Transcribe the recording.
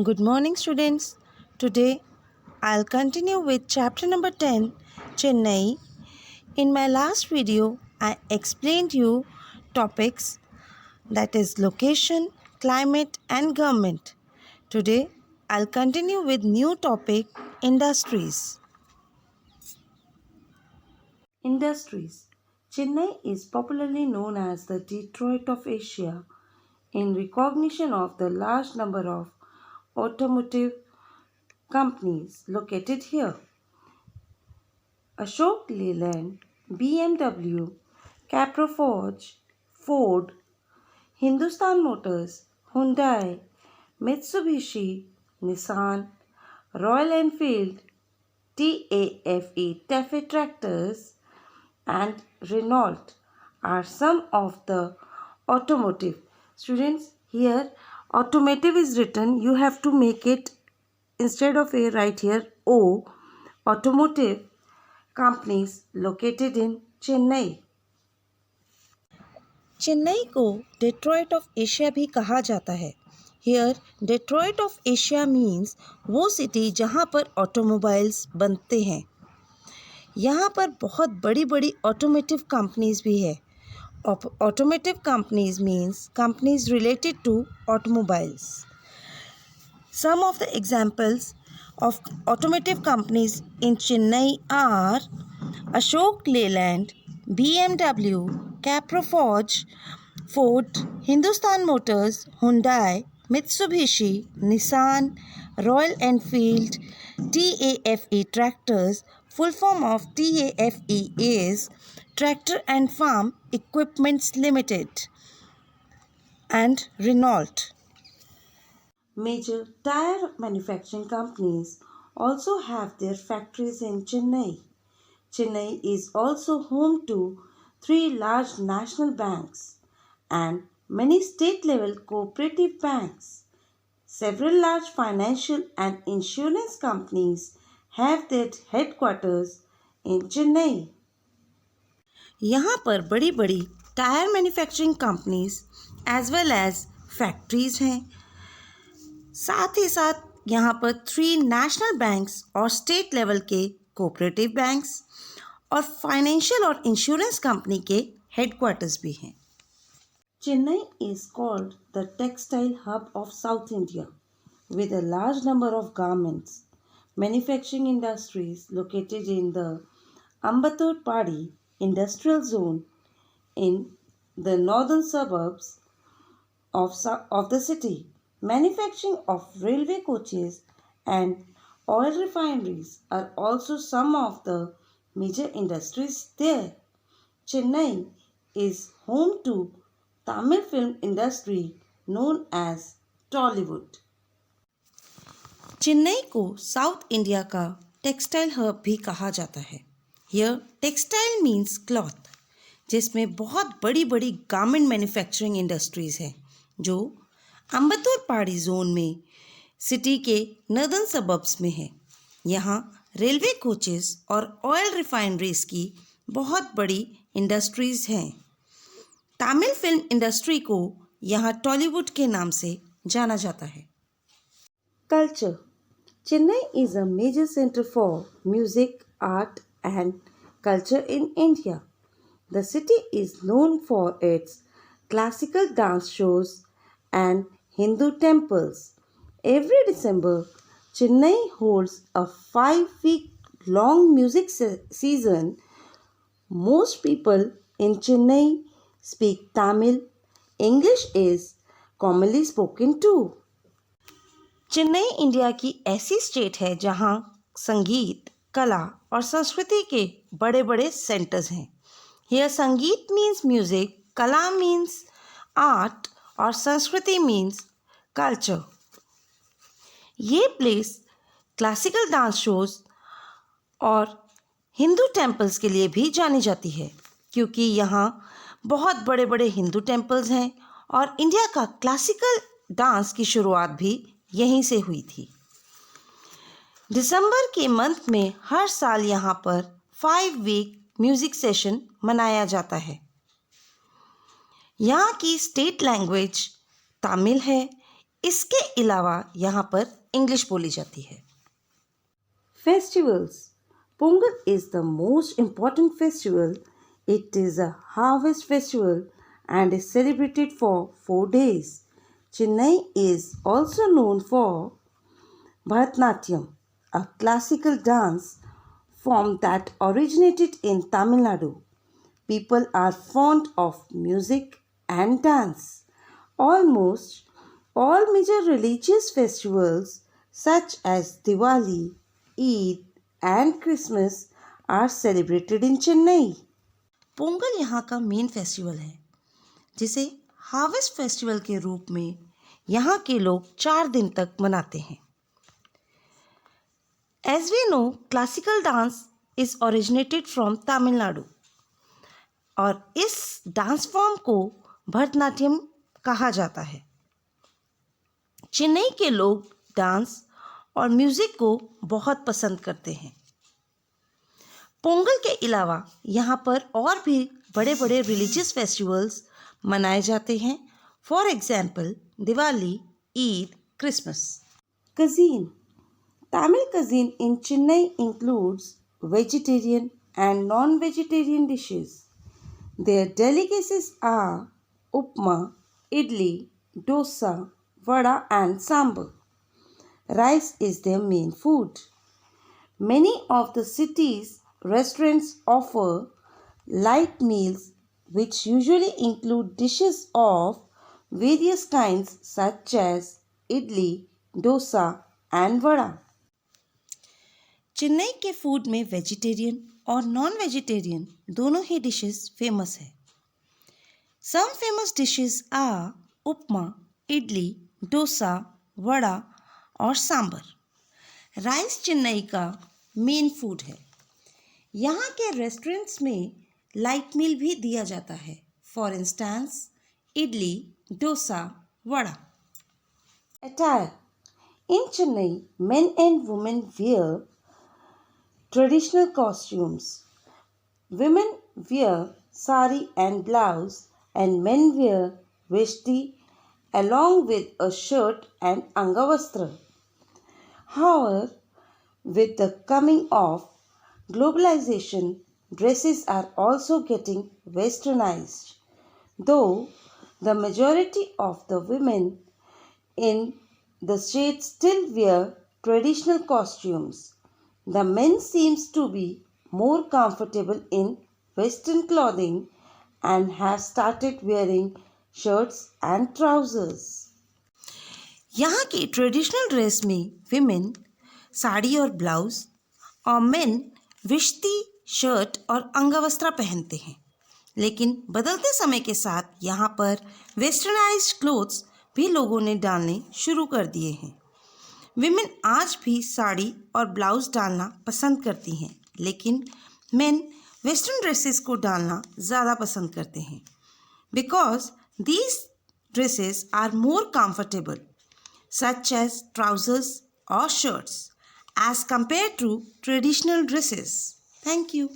Good morning, students. Today, I'll continue with chapter number 10, Chennai. In my last video, I explained you topics that is location, climate and government. Today, I'll continue with new topic, industries. Industries. Chennai is popularly known as the Detroit of Asia in recognition of the large number of automotive companies located here. Ashok Leyland, BMW, Caproforge, Ford, Hindustan Motors, Hyundai, Mitsubishi, Nissan, Royal Enfield, TAFE Tractors, and Renault are some of the automotive. Students, here automotive is written, you have to make it instead of A right here O, automotive companies located in Chennai. Chennai को Detroit of Asia भी कहा जाता है. Here Detroit of Asia means वो city जहाँ पर automobiles बनते हैं. यहाँ पर बहुत बड़ी बड़ी ऑटोमेटिव कंपनीज भी है. Automotive companies means companies related to automobiles. Some of the examples of automotive companies in Chennai are Ashok Leyland, BMW, Caproforge, Ford, Hindustan Motors, Hyundai, Mitsubishi, Nissan, Royal Enfield, TAFE Tractors. Full form of TAFE is Tractor and Farm Equipments Limited, and Renault. Major tire manufacturing companies also have their factories in Chennai. Chennai is also home to 3 large national banks and many state-level cooperative banks. Several large financial and insurance companies have their headquarters in Chennai. यहाँ पर बड़ी बड़ी tyre manufacturing companies as well as factories हैं. साथ ही साथ यहाँ पर 3 नेशनल बैंक्स और स्टेट लेवल के कोऑपरेटिव बैंक्स और फाइनेंशियल और इंश्योरेंस कंपनी के हेडक्वार्टर्स भी हैं. Chennai is called the textile hub of South India with a large number of garments manufacturing industries located in the Ambattur-Padi industrial zone in the northern suburbs of the city. Manufacturing of railway coaches and oil refineries are also some of the major industries there. Chennai is home to Tamil film industry known as Tollywood. Chennai को south India का textile hub भी कहा जाता है. यह textile means cloth, जिसमें बहुत बड़ी बड़ी गारमेंट मैन्युफैक्चरिंग इंडस्ट्रीज़ हैं जो अम्बत्तूर पहाड़ी जोन में सिटी के नॉर्दर्न सबर्ब्स में है. यहाँ रेलवे कोचेस और ऑयल रिफाइनरीज की बहुत बड़ी इंडस्ट्रीज़ हैं. तमिल फिल्म इंडस्ट्री को यहाँ टॉलीवुड के नाम से जाना जाता है. Culture. Chennai is a major center for music, art and culture in India. The city is known for its classical dance shows and Hindu temples. Every December, Chennai holds a 5-week long music season. Most people in Chennai speak Tamil. English is commonly spoken too. Chennai India की ऐसी state है जहाँ संगीत, कला और संस्कृति के बड़े बड़े सेंटर्स हैं. हियर संगीत मीन्स म्यूज़िक, कला मीन्स आर्ट और संस्कृति मीन्स कल्चर. ये प्लेस क्लासिकल डांस शोज और हिंदू टेम्पल्स के लिए भी जानी जाती है, क्योंकि यहाँ बहुत बड़े बड़े हिंदू टेम्पल्स हैं और इंडिया का क्लासिकल डांस की शुरुआत भी यहीं से हुई थी. दिसंबर के मंथ में हर साल यहाँ पर 5-week म्यूज़िक सेशन मनाया जाता है. यहाँ की स्टेट लैंग्वेज तमिल है. इसके अलावा यहाँ पर इंग्लिश बोली जाती है। Festivals. Pongal is the most important festival. It is a harvest festival and is celebrated for 4 days. Chennai is also known for Bharatanatyam, a classical dance form that originated in Tamil Nadu. People are fond of music and dance. Almost all major religious festivals such as Diwali, Eid and Christmas are celebrated in Chennai. Pongal यहाँ का main festival है जिसे harvest festival के रूप में यहाँ के लोग 4 दिन तक मनाते हैं। As we know, classical dance is originated from Tamil Nadu और इस डांस फॉर्म को भरतनाट्यम कहा जाता है। चेन्नई के लोग डांस और म्यूज़िक को बहुत पसंद करते हैं। पोंगल के अलावा यहाँ पर और भी बड़े बड़े रिलीजियस फेस्टिवल्स मनाए जाते हैं। For example Diwali, Eid, Christmas. Cuisine. Tamil cuisine in Chennai includes vegetarian and non-vegetarian dishes. Their delicacies are upma, idli, dosa, vada and sambar. Rice is their main food. Many of the city's restaurants offer light meals which usually include dishes of various kinds such as idli, dosa and vada. Chennai के food में vegetarian और non vegetarian दोनों ही dishes famous है। Some famous dishes are उपमा, इडली, डोसा, वड़ा और sambar. Rice Chennai का main food है। यहाँ के रेस्टोरेंट्स में लाइट मील भी दिया जाता है। For instance idli, dosa, vada. Attire. In Chennai, men and women wear traditional costumes. Women wear sari and blouse and men wear veshti along with a shirt and angavastra. However, with the coming of globalization, dresses are also getting westernized. Though the majority of the women in the state still wear traditional costumes, the men seems to be more comfortable in western clothing and have started wearing shirts and trousers. यहाँ की traditional dress में women sari और blouse और main विश्ती, shirt और अंगवस्त्रा पहनते हैं। लेकिन बदलते समय के साथ यहाँ पर वेस्टर्नाइज्ड क्लोथ्स भी लोगों ने डालने शुरू कर दिए हैं। विमेन आज भी साड़ी और ब्लाउज डालना पसंद करती हैं, लेकिन मेन वेस्टर्न ड्रेसेस को डालना ज़्यादा पसंद करते हैं because these dresses are more comfortable such as trousers or shirts as compared to traditional dresses. Thank you.